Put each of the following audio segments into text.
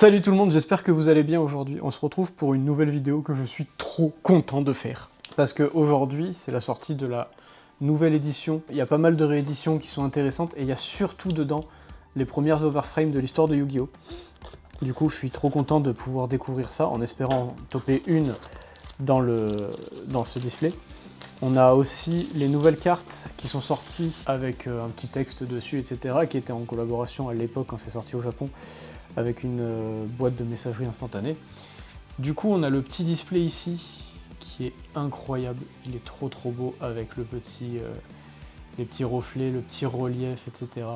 Salut tout le monde, j'espère que vous allez bien aujourd'hui. On se retrouve pour une nouvelle vidéo que je suis trop content de faire. Parce qu'aujourd'hui, c'est la sortie de la nouvelle édition. Il y a pas mal de rééditions qui sont intéressantes et il y a surtout dedans les premières overframes de l'histoire de Yu-Gi-Oh! Du coup, je suis trop content de pouvoir découvrir ça en espérant toper une dans ce display. On a aussi les nouvelles cartes qui sont sorties avec un petit texte dessus, etc., qui étaient en collaboration à l'époque quand c'est sorti au Japon, avec une boîte de messagerie instantanée. Du coup, on a le petit display ici, qui est incroyable. Il est trop beau, avec les petits reflets, le petit relief, etc.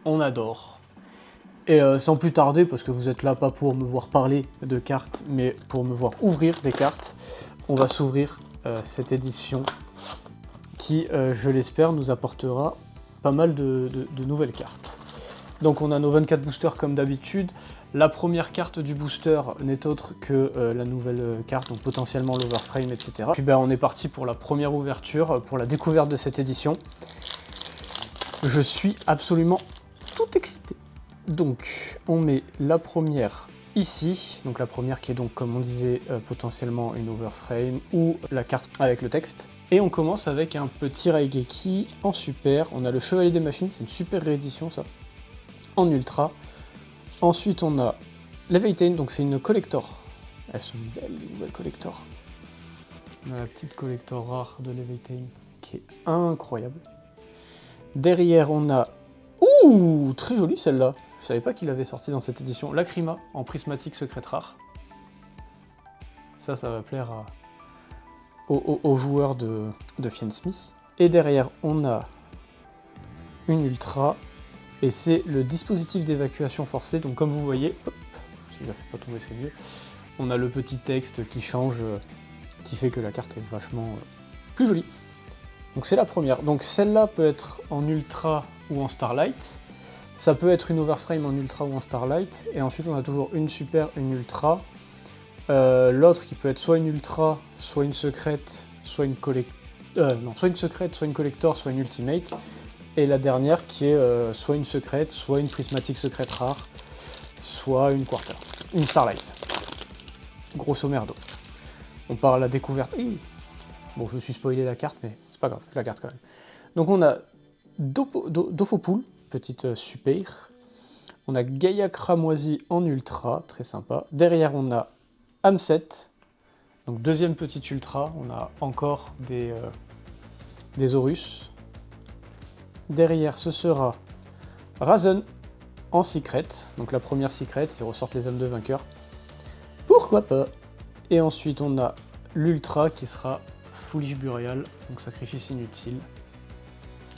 On adore. Et sans plus tarder, parce que vous êtes là pas pour me voir parler de cartes, mais pour me voir ouvrir des cartes, on va s'ouvrir cette édition qui, je l'espère, nous apportera pas mal de nouvelles cartes. Donc on a nos 24 boosters comme d'habitude. La première carte du booster n'est autre que la nouvelle carte, donc potentiellement l'overframe, etc. Puis on est parti pour la première ouverture, pour la découverte de cette édition. Je suis absolument tout excité. Donc on met la première ici, donc la première qui est donc, comme on disait, potentiellement une overframe ou la carte avec le texte. Et on commence avec un petit Raigeki en super. On a le Chevalier des Machines, c'est une super réédition ça, en ultra. Ensuite on a Leviathan, donc c'est une collector. Elles sont belles les nouvelles collector. On a la petite collector rare de Leviathan qui est incroyable. Derrière on a... Ouh, très jolie celle-là. Je savais pas qu'il avait sorti dans cette édition. Lacrima en prismatique secrète rare. Ça va plaire aux joueurs de Fiend Smith. Et derrière on a une ultra. Et c'est le dispositif d'évacuation forcée, donc comme vous voyez, hop, si je la fais pas tomber c'est mieux, on a le petit texte qui change, qui fait que la carte est vachement plus jolie. Donc c'est la première. Donc celle-là peut être en ultra ou en starlight, ça peut être une overframe en ultra ou en starlight, et ensuite on a toujours une super, une ultra, l'autre qui peut être soit une ultra, soit une secrète, soit une soit une secrète, soit une collector, soit une ultimate. Et la dernière qui est soit une secrète, soit une prismatique secrète rare, soit une quarter, une starlight. Grosso merdo. On part à la découverte. Bon, je me suis spoilé la carte, mais c'est pas grave, je la garde quand même. Donc on a Dofopool, petite super. On a Gaïa Cramoisi en ultra, très sympa. Derrière on a Amset, donc deuxième petite ultra. On a encore des Horus. Derrière, ce sera Razen en secret, donc la première secret, ils ressortent les âmes de vainqueur. Pourquoi pas? Et ensuite, on a l'ultra qui sera Foolish Burial, donc sacrifice inutile,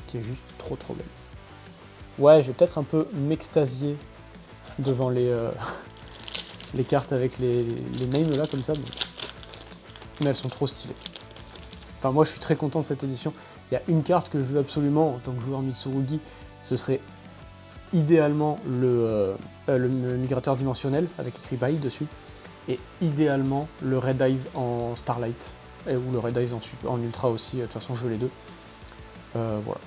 qui est juste trop belle. Ouais, je vais peut-être un peu m'extasier devant les cartes avec les names là, comme ça, mais elles sont trop stylées. Enfin, moi, je suis très content de cette édition. Il y a une carte que je veux absolument en tant que joueur Mitsurugi, ce serait idéalement le migrateur dimensionnel avec écrit Bail dessus, et idéalement le Red Eyes en Starlight, ou le Red Eyes en Ultra aussi, de toute façon je veux les deux. Voilà.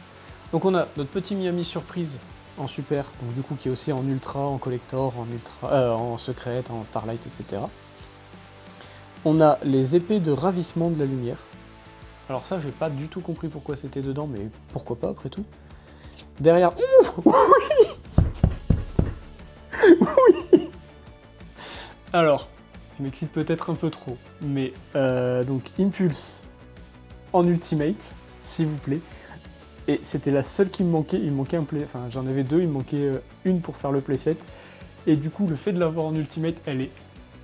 Donc on a notre petit Miami Surprise en Super, donc du coup qui est aussi en Ultra, en Collector, en Secrète, en Starlight, etc. On a les épées de ravissement de la lumière. Alors ça, j'ai pas du tout compris pourquoi c'était dedans, mais pourquoi pas après tout. Derrière... Ouh, oui. Oui. Alors, je m'excite peut-être un peu trop, mais donc Impulse en Ultimate, s'il vous plaît. Et c'était la seule qui me manquait, il me manquait un play... Enfin, j'en avais deux, il me manquait une pour faire le playset. Et du coup, le fait de l'avoir en Ultimate, elle est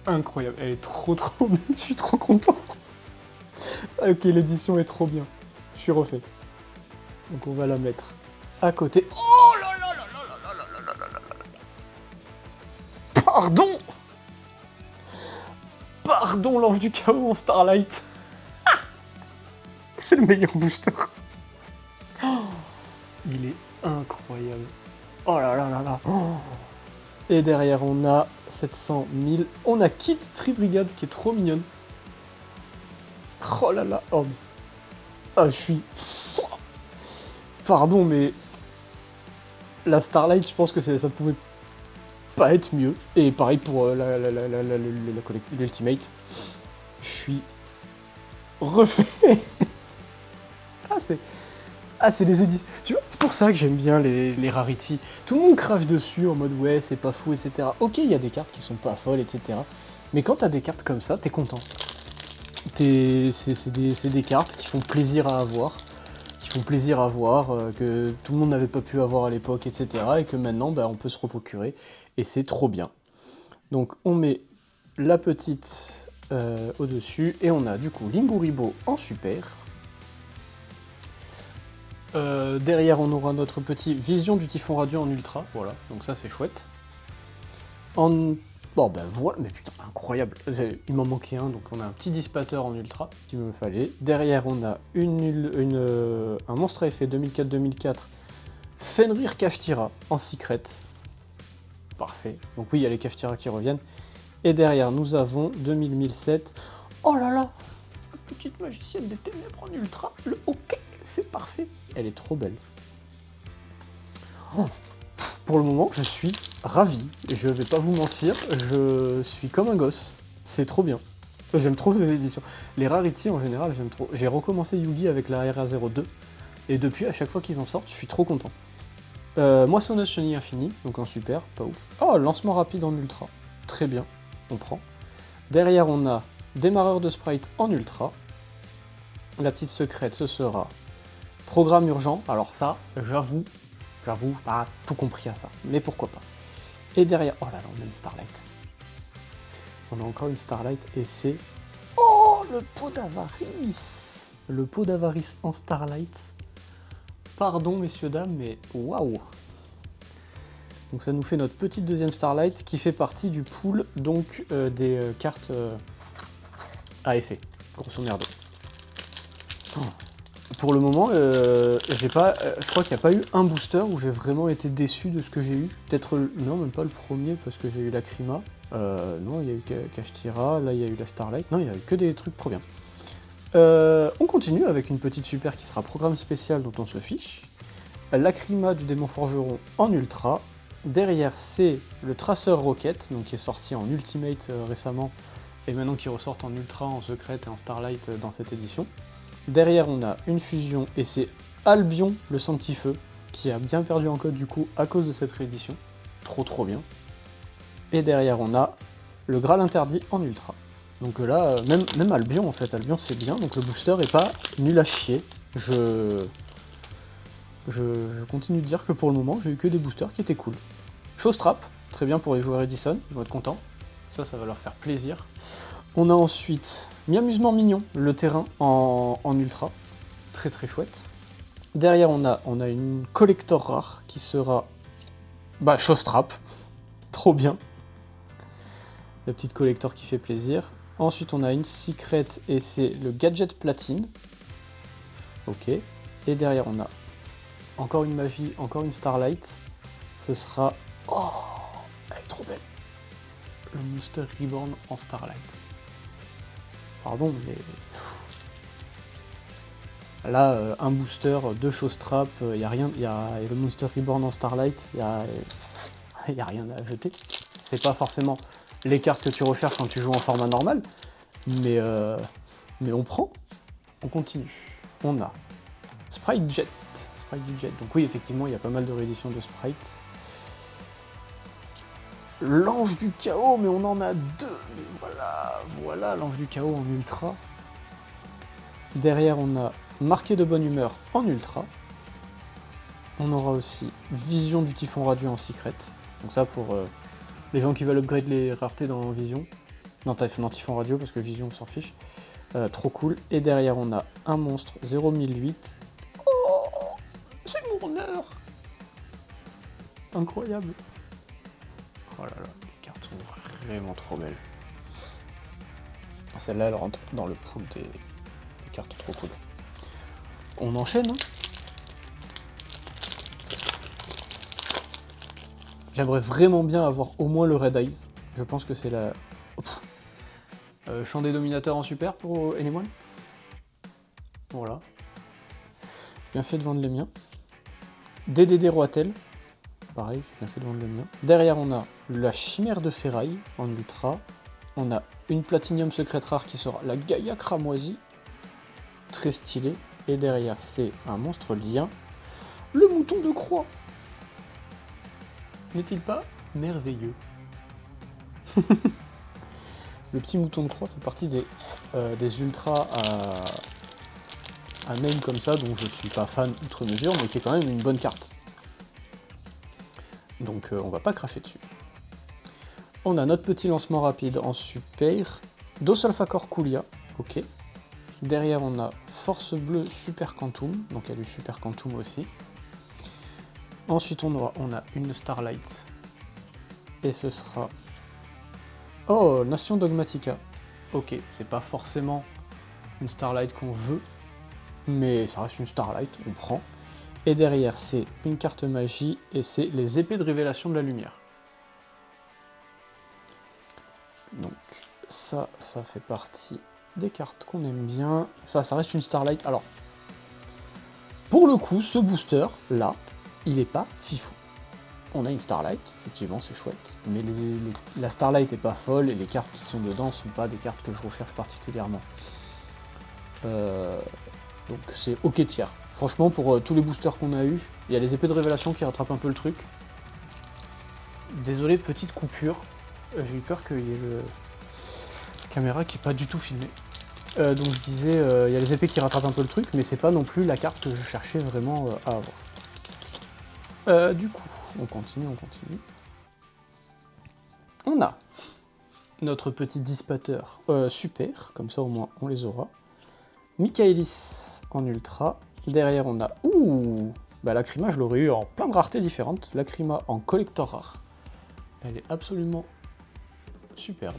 incroyable, elle est trop belle, je suis trop content. Ok, l'édition est trop bien. Je suis refait. Donc on va la mettre à côté. Oh là là là là là là là là là là. Pardon. Pardon, l'ange du chaos en Starlight. C'est le meilleur booster. Oh, il est incroyable. Oh là là là là. Oh. Et derrière on a 700 000. On a Kit Tribrigade qui est trop mignonne. Oh là là, oh. Ah, je suis... Pardon, mais... La Starlight, je pense que ça pouvait pas être mieux. Et pareil pour l'Ultimate. Je suis refait. C'est les éditions. Tu vois, c'est pour ça que j'aime bien les Rarity. Tout le monde crache dessus en mode ouais, c'est pas fou, etc. Ok, il y a des cartes qui sont pas folles, etc. Mais quand t'as des cartes comme ça, t'es content. C'est des cartes qui font plaisir à avoir. Que tout le monde n'avait pas pu avoir à l'époque, etc. Et que maintenant, bah, on peut se reprocurer. Et c'est trop bien. Donc on met la petite au-dessus. Et on a du coup Linkuriboh en super. Derrière, on aura notre petit Vision du Typhon Radieux en ultra, voilà, donc ça c'est chouette. Bon ben voilà, mais putain, incroyable, il m'en manquait un, donc on a un petit dissipateur en ultra qu'il me fallait. Derrière, on a un monstre à effet 2004-2004, Fenrir Kashtira en secret. Parfait, donc oui, il y a les Kashtira qui reviennent. Et derrière, nous avons 2000-1007, oh là là, la petite magicienne des ténèbres en ultra, le hockey. C'est parfait, elle est trop belle. Oh. Pour le moment, je suis ravi. Je vais pas vous mentir, je suis comme un gosse. C'est trop bien. J'aime trop ces éditions. Les Rarity en général, j'aime trop. J'ai recommencé Yu-Gi avec la RA02 et depuis, à chaque fois qu'ils en sortent, je suis trop content. Moissonneuse Chenille Infinie, donc en super, pas ouf. Oh, lancement rapide en ultra, très bien, on prend. Derrière, on a démarreur de sprite en ultra. La petite secrète, ce sera programme urgent, alors ça, j'avoue, pas tout compris à ça, mais pourquoi pas. Et derrière, oh là là, on a une Starlight. On a encore une Starlight et c'est... Oh, le pot d'Avarice. Le pot d'Avarice en Starlight. Pardon, messieurs, dames, mais waouh. Donc ça nous fait notre petite deuxième Starlight qui fait partie du pool donc des cartes à effet, grosso merdo. Oh. Pour le moment, je crois qu'il n'y a pas eu un booster où j'ai vraiment été déçu de ce que j'ai eu. Peut-être, non, même pas le premier, parce que j'ai eu la Krima. Non, il y a eu Kashtira, là il y a eu la Starlight. Non, il y a eu que des trucs trop bien. On continue avec une petite super qui sera programme spécial dont on se fiche. La Krima du démon forgeron en ultra. Derrière, c'est le traceur Rocket, donc qui est sorti en Ultimate récemment, et maintenant qui ressort en ultra, en secret et en Starlight dans cette édition. Derrière, on a une fusion, et c'est Albion, le Sanctifeu, qui a bien perdu en code du coup à cause de cette réédition. Trop bien. Et derrière, on a le Graal interdit en ultra. Donc là, même Albion, en fait, Albion c'est bien, donc le booster est pas nul à chier. Je continue de dire que pour le moment, j'ai eu que des boosters qui étaient cool. Showstrap, très bien pour les joueurs Edison, ils vont être contents. Ça va leur faire plaisir. On a ensuite Mi-Amusement Mignon, le terrain en ultra. Très chouette. Derrière, on a une collector rare qui sera Showstrap. Trop bien. La petite collector qui fait plaisir. Ensuite, on a une secret et c'est le gadget platine. Ok. Et derrière, on a encore une magie, encore une Starlight. Ce sera... Oh, elle est trop belle. Le Monster Reborn en Starlight. Pardon, mais... Là, un booster, deux Showstrap, il y a rien, il y a le Monster Reborn en Starlight, il y a rien à jeter. C'est pas forcément les cartes que tu recherches quand tu joues en format normal, mais on prend, on continue. On a Sprite du Jet. Donc oui, effectivement, il y a pas mal de rééditions de Sprite. L'Ange du Chaos, mais on en a deux. Voilà l'Ange du Chaos en ultra. Derrière, on a Marqué de bonne humeur en ultra. On aura aussi Vision du Typhon Radieux en secret. Donc ça pour les gens qui veulent upgrade les raretés dans Vision. Non, Typhon Radieux parce que Vision on s'en fiche. Trop cool. Et derrière, on a un monstre 01008. Oh, c'est mon honneur. Incroyable. Oh là là, les cartes sont vraiment trop belles. Celle-là, elle rentre dans le pool des cartes trop cool. On enchaîne, hein. J'aimerais vraiment bien avoir au moins le Red Eyes. Je pense que c'est la... Chant des dominateurs en super pour Anyone. Voilà. Bien fait de vendre les miens. DDD Roitel. Pareil, j'ai bien fait de vendre les miens. Derrière, on a la chimère de ferraille en ultra. On a une platinium secrète rare qui sera la Gaïa cramoisie. Très stylé. Et derrière, c'est un monstre lien. Le mouton de croix. N'est-il pas merveilleux? Le petit mouton de croix fait partie des ultras à main comme ça, dont je suis pas fan outre mesure, mais qui est quand même une bonne carte. Donc on va pas cracher dessus. On a notre petit lancement rapide en super. Dos Alpha Core Coolia, ok. Derrière on a Force Bleue Super Quantum, donc il y a du Super Quantum aussi. Ensuite on a une Starlight. Et ce sera... Oh, Nation Dogmatica. Ok, c'est pas forcément une Starlight qu'on veut, mais ça reste une Starlight, on prend. Et derrière, c'est une carte magie, et c'est les épées de révélation de la lumière. Donc ça fait partie des cartes qu'on aime bien. Ça reste une Starlight. Alors, pour le coup, ce booster, là, il est pas fifou. On a une Starlight, effectivement c'est chouette, mais la Starlight est pas folle et les cartes qui sont dedans sont pas des cartes que je recherche particulièrement. Donc c'est ok tiers. Franchement, pour tous les boosters qu'on a eu, il y a les épées de révélation qui rattrapent un peu le truc. Désolé, petite coupure. J'ai eu peur qu'il y ait la caméra qui n'est pas du tout filmée. Donc je disais, il y a les épées qui rattrapent un peu le truc, mais c'est pas non plus la carte que je cherchais vraiment à avoir. Du coup, on continue. On a notre petit dissipateur super, comme ça au moins on les aura. Michaelis en ultra. Derrière on a... Ouh, bah Lacrima je l'aurais eu en plein de raretés différentes. Lacrima en collector rare. Elle est absolument superbe.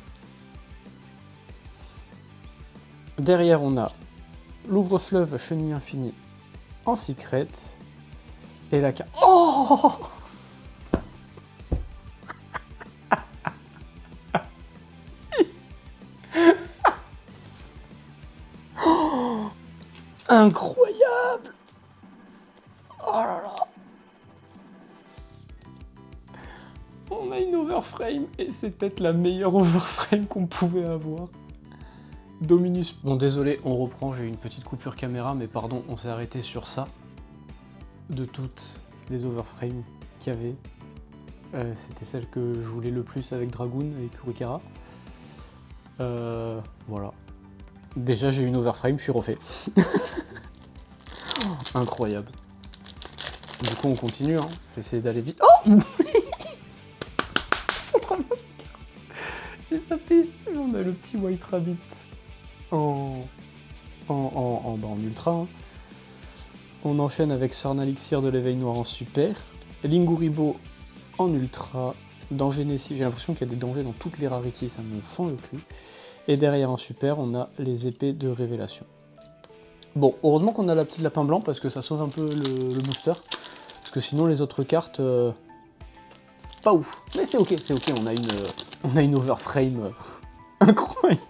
Derrière on a l'ouvre-fleuve Chenille Infinie en secret. Et la carte... Oh! Incroyable! Oh là là! On a une overframe et c'est peut-être la meilleure overframe qu'on pouvait avoir. Dominus. Bon désolé, on reprend, j'ai eu une petite coupure caméra, mais pardon, on s'est arrêté sur ça. De toutes les overframes qu'il y avait. C'était celle que je voulais le plus avec Dragoon et Kurikara. Voilà. Déjà j'ai une overframe, je suis refait. Incroyable. Du coup on continue, hein. Je vais essayer d'aller vite. Oh! C'est trop bien. J'ai tapé. On a le petit White Rabbit en ultra. Hein. On enchaîne avec Sarnalixir de l'éveil noir en super. Linguribo en ultra. Danger Nessie. J'ai l'impression qu'il y a des dangers dans toutes les rarities, ça me fend le cul. Et derrière en super, on a les épées de révélation. Bon, heureusement qu'on a la petite lapin blanc parce que ça sauve un peu le booster. Parce que sinon les autres cartes, pas ouf. Mais c'est ok, on a une overframe incroyable.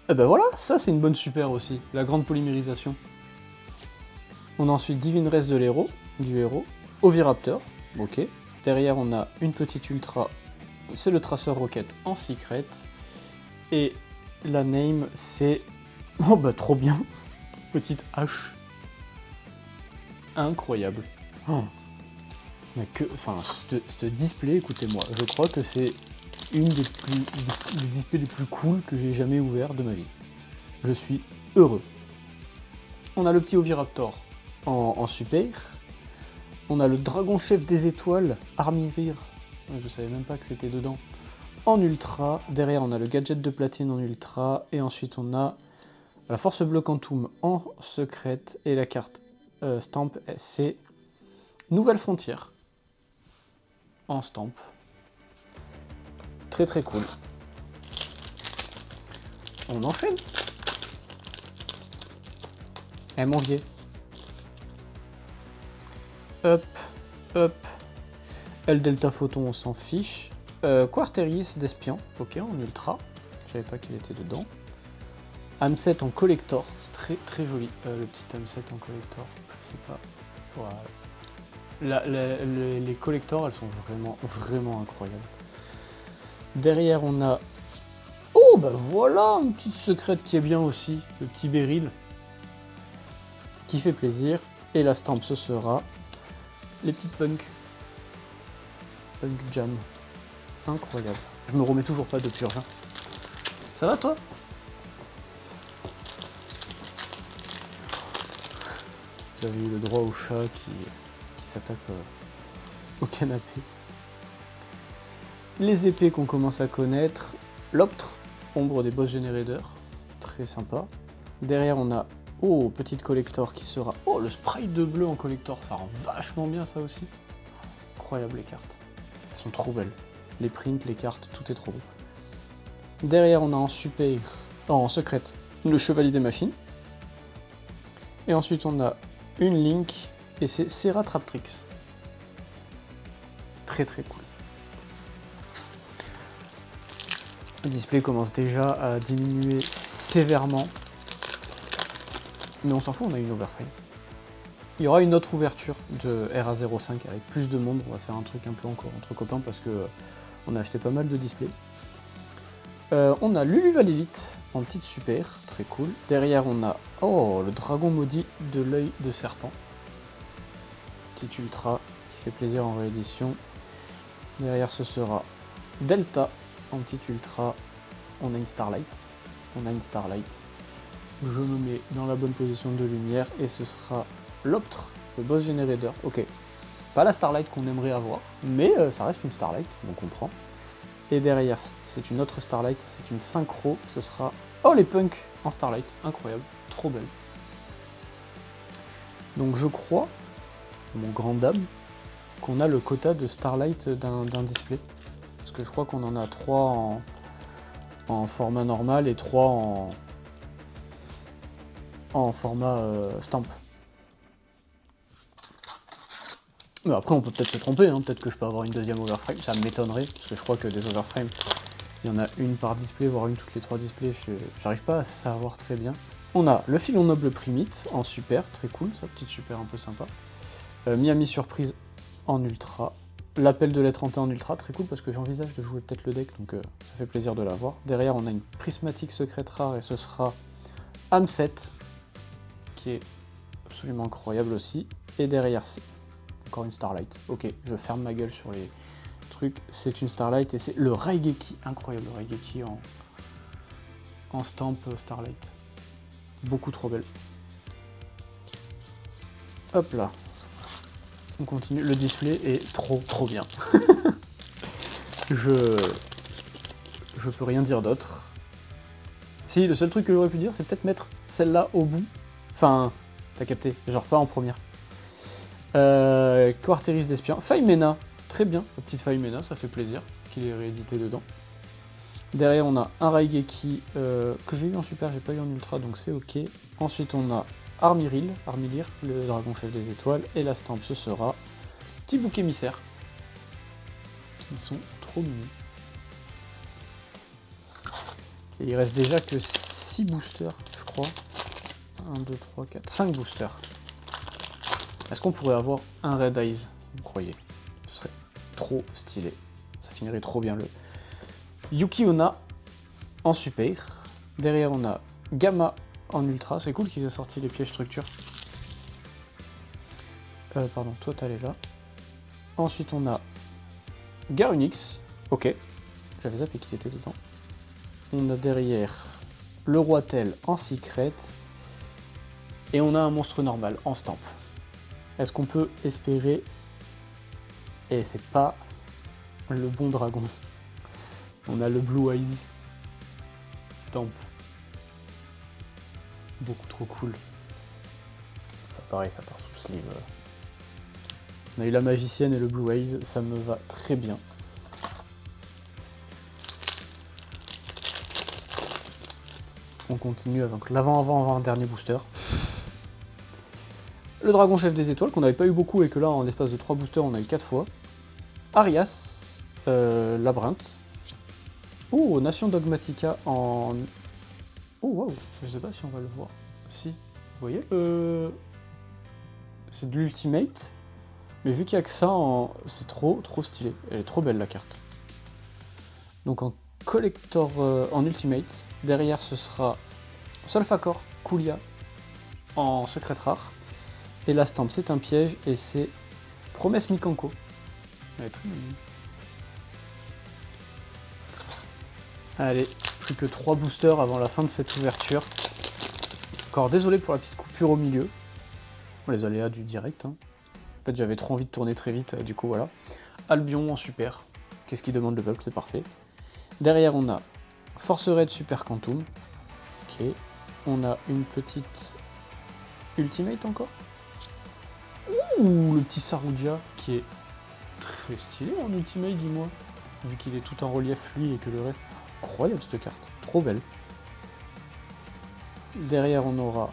Et ben voilà, ça c'est une bonne super aussi, la grande polymérisation. On a ensuite Divine Reste de l'héros, du héros, Oviraptor, ok. Derrière on a une petite ultra, c'est le Traceur Rocket en secret. Et la name c'est... Oh bah trop bien. Petite hache. Incroyable. Oh. Enfin, ce display, écoutez-moi, je crois que c'est une des displays les plus cool que j'ai jamais ouvert de ma vie. Je suis heureux. On a le petit Oviraptor en super. On a le Dragon Chef des étoiles, Armivir. Je savais même pas que c'était dedans. En ultra. Derrière, on a le gadget de platine en ultra. Et ensuite, on a la Force Bleue Quantum en secrète. Et la carte Stamp, c'est Nouvelle Frontière en Stamp. Très très cool. On enchaîne. Eh mon vieux. Hop, hop. L Delta Photon, on s'en fiche. Quarteris d'Espion, ok, en ultra. Je savais pas qu'il était dedans. Ham7 en collector, c'est très très joli. Le petit Ham7 en collector, je sais pas. Voilà. Les collectors, elles sont vraiment incroyables. Derrière, on a... Oh, bah voilà, une petite secrète qui est bien aussi. Le petit Beryl. Qui fait plaisir. Et la stamp, ce sera les petites punks. Punk Jam. Incroyable. Je me remets toujours pas de purge. Hein. Ça va, toi? Vous avez eu le droit au chat qui s'attaque au canapé. Les épées qu'on commence à connaître. L'Optre, ombre des boss générateurs. Très sympa. Derrière, on a... Oh, petite collector qui sera... Oh, le sprite de bleu en collector. Ça rend vachement bien, ça aussi. Incroyable, les cartes. Elles sont trop belles. Les prints, les cartes, tout est trop beau. Derrière, on a en super... Oh, en secrète, le Chevalier des Machines. Et ensuite, on a une Link, et c'est Serra Traptrix. Très très cool. Le display commence déjà à diminuer sévèrement. Mais on s'en fout, on a une overframe. Il y aura une autre ouverture de RA05 avec plus de monde. On va faire un truc un peu encore entre copains parce que on a acheté pas mal de displays. On a Luluval Elite en petite super, très cool. Derrière, on a le dragon maudit de l'œil de serpent. Petit ultra qui fait plaisir en réédition. Derrière, ce sera Delta en petit ultra. On a une Starlight. Je me mets dans la bonne position de lumière et ce sera l'Optre, le boss générateur. Ok, pas la Starlight qu'on aimerait avoir, mais ça reste une Starlight, donc on prend. Et derrière, c'est une autre Starlight, c'est une synchro, ce sera... Oh, les punks en Starlight, incroyable, trop belle. Donc je crois, mon grand dame, qu'on a le quota de Starlight d'un display. Parce que je crois qu'on en a 3 en format normal et 3 en format stamp. Mais après, on peut peut-être se tromper, hein. Peut-être que je peux avoir une deuxième overframe, ça m'étonnerait, parce que je crois que des overframes, il y en a une par display, voire une toutes les 3 displays, j'arrive pas à savoir très bien. On a le filon noble primite en super, très cool, ça, petite super un peu sympa. Miami surprise en ultra. L'appel de l'être hanté en ultra, très cool, parce que j'envisage de jouer peut-être le deck, donc ça fait plaisir de l'avoir. Derrière, on a une prismatique secrète rare, et ce sera Amset, qui est absolument incroyable aussi. Et derrière, c'est encore une Starlight. Ok, je ferme ma gueule sur les trucs. C'est une Starlight et c'est le Raigeki. Incroyable, le Raigeki en stamp Starlight. Beaucoup trop belle. Hop là. On continue. Le display est trop bien. Je peux rien dire d'autre. Si, le seul truc que j'aurais pu dire, c'est peut-être mettre celle-là au bout. Enfin, t'as capté, genre pas en première. Quarteris d'Espion. Faimena, très bien, la petite Faimena, ça fait plaisir qu'il est réédité dedans. Derrière, on a un Raigeki que j'ai eu en super, j'ai pas eu en ultra, donc c'est ok. Ensuite, on a Armilir, le dragon chef des étoiles, et la stamp, ce sera petit bouc émissaire, qui sont trop mignons. Et il reste déjà que 6 boosters, je crois. 1, 2, 3, 4, 5 boosters. Est-ce qu'on pourrait avoir un Red Eyes, vous croyez? Ce serait trop stylé. Ça finirait trop bien. Le Yuki-onna en super. Derrière, on a Gamma en ultra. C'est cool qu'ils aient sorti les pièges structure. Pardon, toi t'allais là. Ensuite, on a Garunix. Ok, j'avais zappé qu'il était dedans. On a derrière le Roitel en secret. Et on a un monstre normal en stamp. Est-ce qu'on peut espérer... Et c'est pas le bon dragon. On a le Blue Eyes stamp. Beaucoup trop cool. Ça pareil, ça part sous sleeve. On a eu la magicienne et le Blue Eyes, ça me va très bien. On continue avec l'avant-dernier booster. Le dragon chef des étoiles, qu'on n'avait pas eu beaucoup et que là, en l'espace de 3 boosters, on a eu 4 fois. Arias, Labyrinthe. Oh, Nation Dogmatica en... Oh, waouh, je sais pas si on va le voir. Si, vous voyez, c'est de l'Ultimate. Mais vu qu'il n'y a que ça, c'est trop stylé. Elle est trop belle la carte. Donc en collector, en ultimate, derrière ce sera Solfacor, Kulia en secret rare. Et la stamp c'est un piège et c'est Promesse Mikanko. Elle est très mignonne. Allez, plus que 3 boosters avant la fin de cette ouverture. Encore désolé pour la petite coupure au milieu. Les aléas du direct. Hein. En fait, j'avais trop envie de tourner très vite, du coup voilà. Albion en super. Qu'est-ce qu'il demande le peuple, c'est parfait. Derrière, on a Force Red Super Quantum. Ok. On a une petite Ultimate encore. Ouh, le petit Sarouja qui est très stylé en Ultimate, dis-moi. Vu qu'il est tout en relief lui et que le reste... Incroyable cette carte, trop belle. Derrière, on aura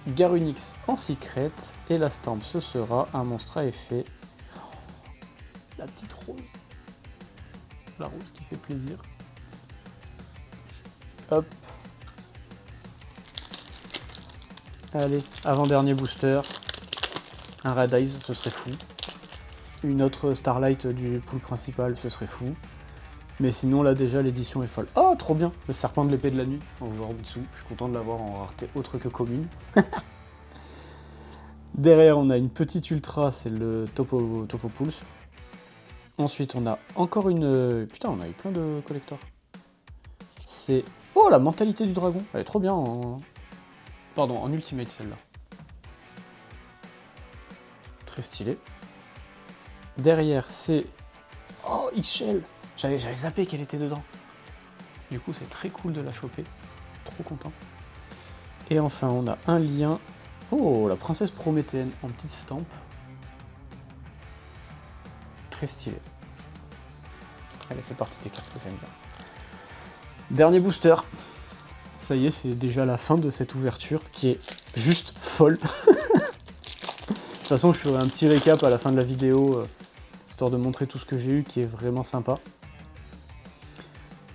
Garunix en secret. Et la stamp, ce sera un monstre à effet. La petite rose. La rose qui fait plaisir. Hop. Allez, avant-dernier booster. Un Red Eyes, ce serait fou. Une autre Starlight du pool principal, ce serait fou. Mais sinon, là, déjà, l'édition est folle. Oh, trop bien! Le serpent de l'épée de la nuit, en joueur dessous. Je suis content de l'avoir en rareté autre que commune. Derrière, on a une petite ultra, c'est le Tofo Pulse. Ensuite, on a encore une... Putain, on a eu plein de collectors. C'est... Oh, la mentalité du dragon. Elle est trop bien en... Pardon, en ultimate, celle-là. Très stylé. Derrière, c'est... Oh, X-Shell. J'avais zappé qu'elle était dedans. Du coup, c'est très cool de la choper. Je suis trop content. Et enfin, on a un lien. Oh, la princesse prométhéenne en petite stampe. Très stylé. Elle fait partie des cartes que j'aime bien. Dernier booster. Ça y est, c'est déjà la fin de cette ouverture qui est juste folle. De toute façon, je ferai un petit récap à la fin de la vidéo, histoire de montrer tout ce que j'ai eu qui est vraiment sympa.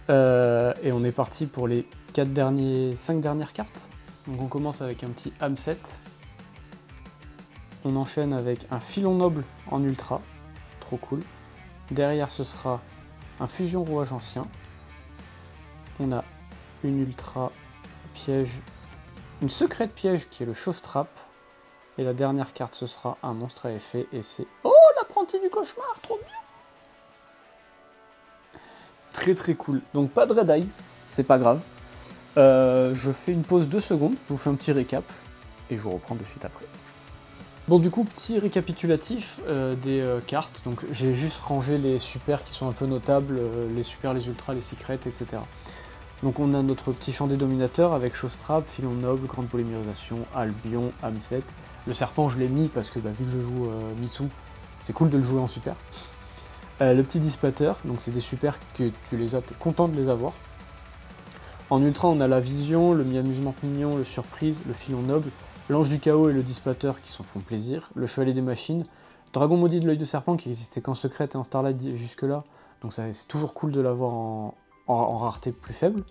Et on est parti pour les 5 dernières cartes. Donc on commence avec un petit Hamset. On enchaîne avec un Filon Noble en ultra. Trop cool. Derrière ce sera un Fusion Rouage Ancien. On a une ultra piège, une secrète piège qui est le Showstrap. Et la dernière carte ce sera un monstre à effet et c'est... Oh, l'apprenti du cauchemar, trop bien! Très très cool. Donc pas de Red Eyes, c'est pas grave. Je fais une pause 2 secondes, je vous fais un petit récap et je vous reprends de suite après. Bon du coup, petit récapitulatif des cartes. Donc j'ai juste rangé les super qui sont un peu notables, les super, les ultras, les secrets, etc. Donc on a notre petit champ des dominateurs avec Showstrap, Filon Noble, Grande Polymérisation, Albion, Hamset. Le serpent je l'ai mis parce que vu que je joue Mitsu, c'est cool de le jouer en super. Le petit dissipateur, donc c'est des super que tu les as, t'es content de les avoir. En ultra, on a la vision, le mi-amusement mignon, le surprise, le Filon Noble, l'ange du chaos et le dissipateur qui s'en font plaisir, le chevalier des machines, dragon maudit de l'œil de serpent qui existait qu'en secret et en starlight jusque-là, donc c'est toujours cool de l'avoir en rareté plus faible.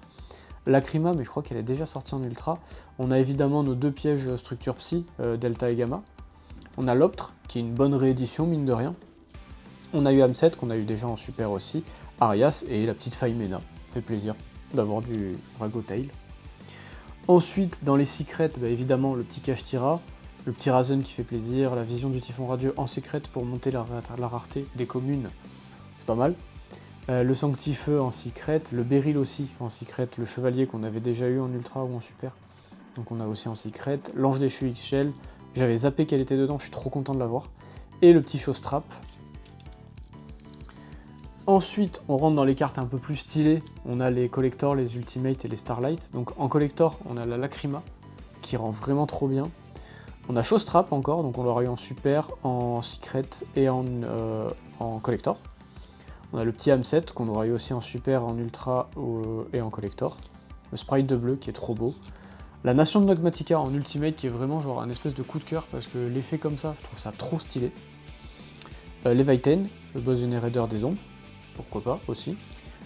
Lacrima, mais je crois qu'elle est déjà sortie en ultra. On a évidemment nos 2 pièges structure psy, Delta et Gamma. On a l'Optre, qui est une bonne réédition, mine de rien. On a eu Hamset, qu'on a eu déjà en super aussi, Arias et la petite Faimena. Fait plaisir d'avoir du Ragotail. Ensuite, dans les secrets, bah évidemment, le petit Kashtira, le petit Razen qui fait plaisir, la vision du Typhon Radieux en secret pour monter la rareté des communes, c'est pas mal. Le Sanctifeu en secret, le Beryl aussi en secret, le Chevalier qu'on avait déjà eu en ultra ou en super. Donc on a aussi en secret, l'Ange déchu X-Shell, j'avais zappé qu'elle était dedans, je suis trop content de l'avoir. Et le petit Showstrap. Ensuite, on rentre dans les cartes un peu plus stylées. On a les collectors, les ultimates et les starlight. Donc en collector, on a la Lacrima, qui rend vraiment trop bien. On a Showstrap encore, donc on l'aura eu en super, en secret et en collector. On a le petit Hamset, qu'on aura eu aussi en super, en ultra et en collector. Le sprite de bleu, qui est trop beau. La Nation de Nogmatica en ultimate, qui est vraiment genre un espèce de coup de cœur, parce que l'effet comme ça, je trouve ça trop stylé. Leviathan, le boss générateur des ombres. Pourquoi pas aussi.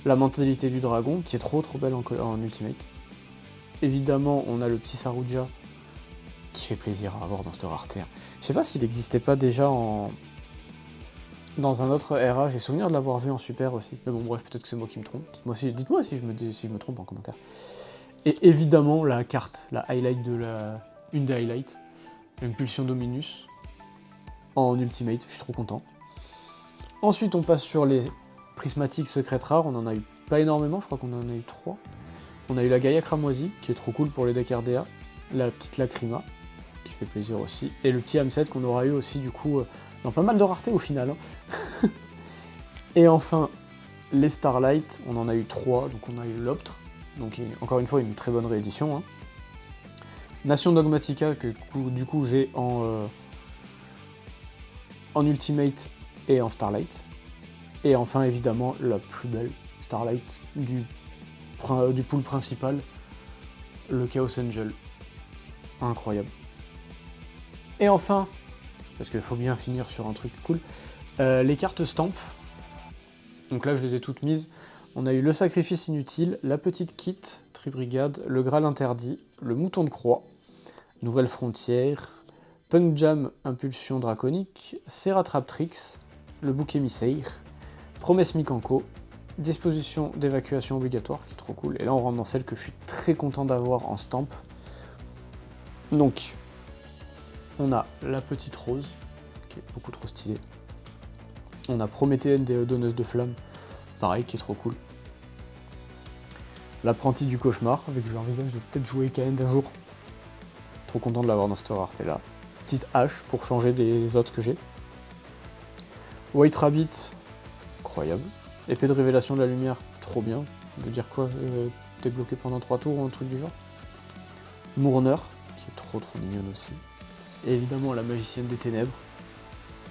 La mentalité du dragon, qui est trop belle en ultimate. Évidemment, on a le petit Sarouja, qui fait plaisir à avoir dans cette rareté. Je sais pas s'il n'existait pas déjà en dans un autre RA. J'ai souvenir de l'avoir vu en super aussi. Mais bon, bref, peut-être que c'est moi qui me trompe. Dites-moi si je me trompe en commentaire. Et évidemment, la carte, une des highlights, Impulsion Dominus, en Ultimate, je suis trop content. Ensuite, on passe sur les prismatiques secrètes rares. On en a eu pas énormément, je crois qu'on en a eu 3. On a eu la Gaïa Cramoisie, qui est trop cool pour les decks RDA. La petite Lacrima, qui fait plaisir aussi. Et le petit Hamset qu'on aura eu aussi, du coup, dans pas mal de raretés au final. Hein. Et enfin, les Starlight, on en a eu 3. Donc on a eu l'Optre, donc encore une fois, une très bonne réédition. Hein. Nation Dogmatica, que du coup j'ai en Ultimate et en Starlight. Et enfin, évidemment, la plus belle Starlight du pool principal, le Chaos Angel. Incroyable. Et enfin, parce qu'il faut bien finir sur un truc cool, les cartes Stamp. Donc là, je les ai toutes mises. On a eu le Sacrifice Inutile, la Petite Kit, Tribrigade, le Graal Interdit, le Mouton de Croix, Nouvelle Frontière, Punk Jam Impulsion Draconique, Seratraptrix, le Bouc Émissaire, Promesse Mikanko, Disposition d'évacuation obligatoire, qui est trop cool. Et là, on rentre dans celle que je suis très content d'avoir en Stamp. Donc, on a la Petite Rose, qui est beaucoup trop stylée. On a Prométhéenne des Donneuses de Flammes, pareil, qui est trop cool. L'Apprenti du Cauchemar, vu que je l'envisage de peut-être jouer KN d'un jour. Trop content de l'avoir dans cette rareté-là. Petite hache pour changer des autres que j'ai. White Rabbit, incroyable. Épée de révélation de la lumière, trop bien. Ça veut dire quoi t'es bloqué pendant 3 tours ou un truc du genre. Mourner, qui est trop mignonne aussi. Et évidemment la Magicienne des Ténèbres.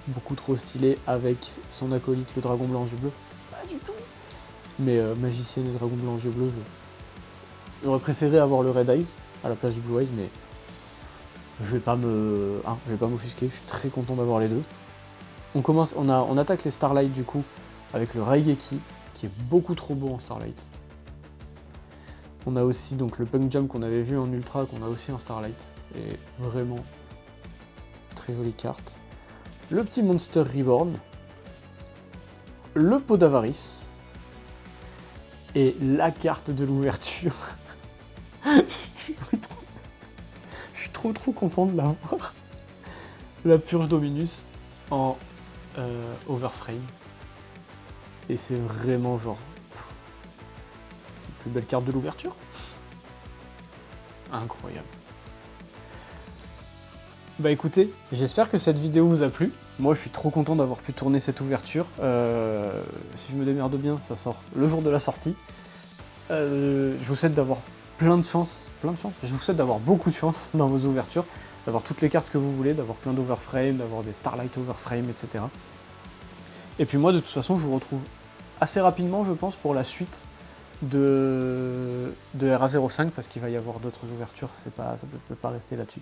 Beaucoup trop stylée avec son acolyte le Dragon Blanc aux yeux bleus. Pas du tout. Mais Magicienne et Dragon Blanc aux yeux bleus, j'aurais préféré avoir le Red Eyes à la place du Blue Eyes, mais je vais pas m'offusquer, je suis très content d'avoir les deux. On attaque les Starlight du coup avec le Raigeki, qui est beaucoup trop beau en Starlight. On a aussi donc le Punk Jam qu'on avait vu en Ultra, qu'on a aussi en Starlight, et vraiment très jolie carte. Le petit Monster Reborn, le Pot d'Avarice, et la carte de l'ouverture. Je suis trop content de l'avoir. La Purge Dominus en Overframe. Et c'est vraiment genre la plus belle carte de l'ouverture. Incroyable. Bah écoutez, j'espère que cette vidéo vous a plu. Moi je suis trop content d'avoir pu tourner cette ouverture. Si je me démerde bien, ça sort le jour de la sortie. Je vous souhaite d'avoir plein de chance. Je vous souhaite d'avoir beaucoup de chance dans vos ouvertures, d'avoir toutes les cartes que vous voulez, d'avoir plein d'overframe, d'avoir des Starlight overframe, etc. Et puis moi de toute façon je vous retrouve assez rapidement je pense pour la suite de RA05 parce qu'il va y avoir d'autres ouvertures, ça peut pas rester là-dessus.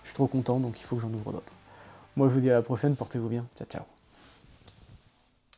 Je suis trop content donc il faut que j'en ouvre d'autres. Moi je vous dis à la prochaine, portez-vous bien, ciao ciao.